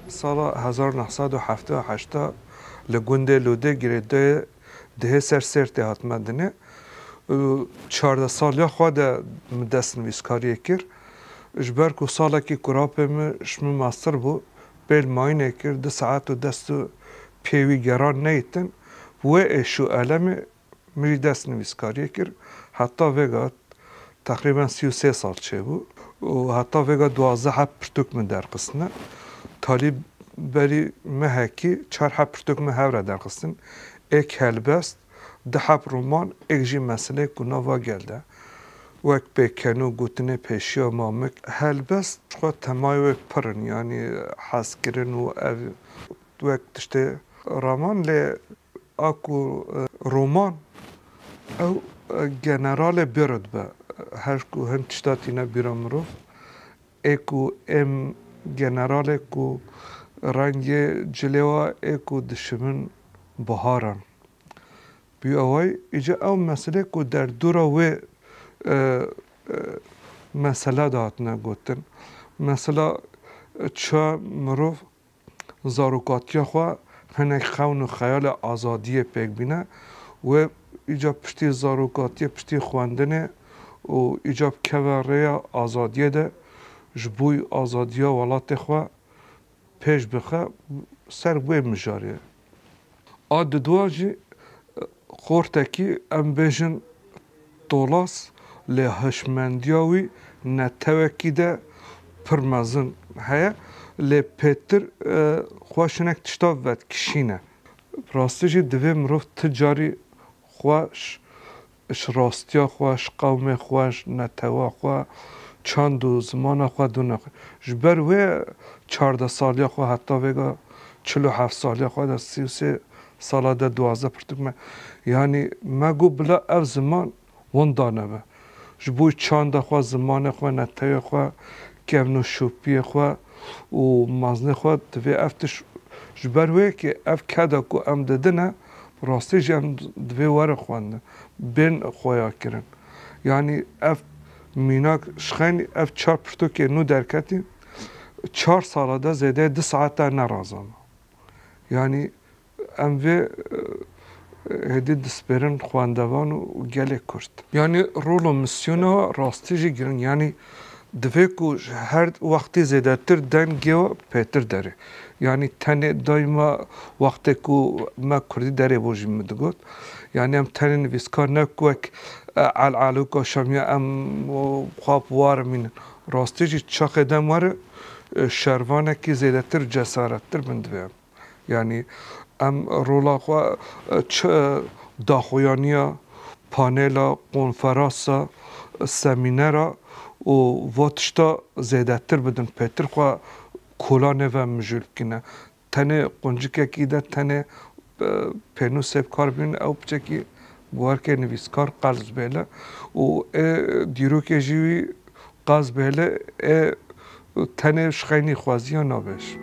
سال 1978 لگنده لوده گریده ده سر هاتمه دنه 14 سالی خود دست نویسکاری کرد. جبر کو سالا کی کراپم شم ماستر بو بل ماینه کرد 2 ساعت و دست پیوی گران نیتن و اشو علم می دست نویسکاری کرد حتی وگا تقریبا 33 سال چه بو و حتی وگا 12 حب پرتوک من در قسنه طالب بری مهکی 4 حب پرتوک من هفره در قسن ایک هلبست 10 حب رومان ایک جی مسئله کنا و گلده وک بکنو گوتنه پیشیا مامک هلبست خود تمای وک پرن یعنی حس کرن و وک تشته رامان لی اکو رومان او جنرال بیرد به هر کو هن تشتاتی نبیرم رو ایکو ام جنرال کو رنگ جلوا ایکو دشمن بهارن بی اوای ایجا او مسئله کو در دورا و مسئله دهاتنه گوتن مثلا چه مروف زاروکاتی خواه هنک خون و خیال آزادی پیک بینه و ایجا پشتی زاروکاتی پشتی خواندنه و ایجا کوره آزادی ده جبوی آزادی ولات خواه پیش بخواه سر بوی مجاریه آد دواجی خورتکی ام بیجن طولاس لی هشمندیاوی نتوکی ده پرمازن هیا لی پیتر خواشنک تشتا ود کشینه راستیجی دوی مروف تجاری خواش اش راستیا خواش قوم خواش نتوا خواش چند و زمان خواش دونه خواش جبر وی 14 سالی خواش حتی ویگا 47 سالی خواش در 33 سالا ده 12 پرتوک یعنی مگو بلا او زمان ون دانه به جبوی چند خواش زمان خواش نتوا خواش کمنو شوپی خواش و مازنه خواش دوی افتش جبر وی که اف کدا کو ام ددنه راستی جم دوی وره خوانده بین خویا کرن یعنی اف میناک شخین اف 4 پرتو که نو درکتی 4 ساله ده زیده 2 ساعت نرازم یعنی ام وی هدی دسپرن خواندوان و گله کرد یعنی رول و مسیونا راستی جی گرن یعنی دوی کو هر وقتی زیده تر دنگی و پیتر داره یعنی تنه دایما وقتی کو ما کردی داره بوجیم مدگود یعنی هم تنه نویسکار نکوک علعالو که شمی ام خواب وار مین راستی جی چاق دم وار شروانه کی زیده تر جسارت تر بندویم یعنی ام رولا خوا داخویانیا پانیلا کنفرانسا سمینرا و واتشتا زیده تر بدن پیتر خوا کلانه و مجول کنه تنه قنجکه کی ده تنه پینو سیب کار بین او بچه کی بوار که نویسکار قلز بیله و دیرو که جیوی قلز بیله تنه شخینی خوازی ها نابش